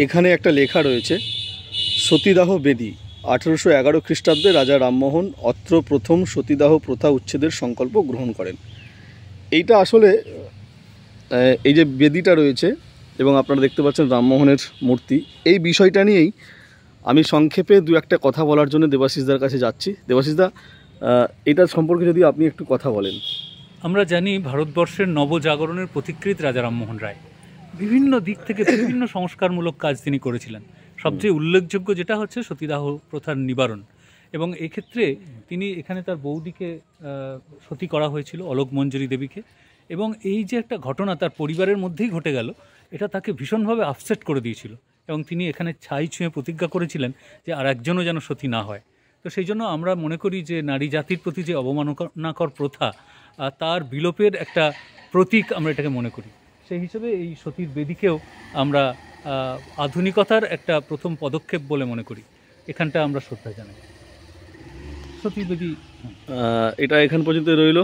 এখানে একটা লেখা রয়েছে, সতীদাহ বেদী 1811 খ্রিস্টাব্দে রাজা রামমোহন অত্র প্রথম সতীদাহ প্রথা উচ্ছেদের সংকল্প গ্রহণ করেন। এইটা আসলে এই যে বেদীটা রয়েছে এবং আপনারা দেখতে পাচ্ছেন রামমোহনের মূর্তি, এই বিষয়টা নিয়েই আমি সংক্ষেপে দু একটা কথা বলার জন্য দেবাশিসদার কাছে যাচ্ছি। দেবাশিসদা, এটা সম্পর্কে যদি আপনি একটু কথা বলেন। আমরা জানি ভারতবর্ষের নবজাগরণের পথিকৃৎ রাজা রামমোহন রায় বিভিন্ন দিক থেকে বিভিন্ন সংস্কারমূলক কাজ তিনি করেছিলেন। সবচেয়ে উল্লেখযোগ্য যেটা হচ্ছে সতীদাহ প্রথার নিবারণ, এবং এক্ষেত্রে তিনি এখানে তার বৌদিকে সতী করা হয়েছিল, অলোক মঞ্জরী দেবীকে, এবং এই যে একটা ঘটনা তার পরিবারের মধ্যেই ঘটে গেল, এটা তাকে ভীষণভাবে আপসেট করে দিয়েছিল, এবং তিনি এখানে ছাই ছুঁয়ে প্রতিজ্ঞা করেছিলেন যে আর একজনও যেন সতী না হয়। তো সেই জন্য আমরা মনে করি যে নারী জাতির প্রতি যে অবমাননাকর প্রথা, তার বিলোপের একটা প্রতীক আমরা এটাকে মনে করি। সেই হিসেবে এই সতীর বেদীকেও আমরা আধুনিকতার একটা প্রথম পদক্ষেপ বলে মনে করি। এখানটা আমরা শ্রদ্ধা জানাই। সতীর বেদী এটা এখান পর্যন্ত রইল।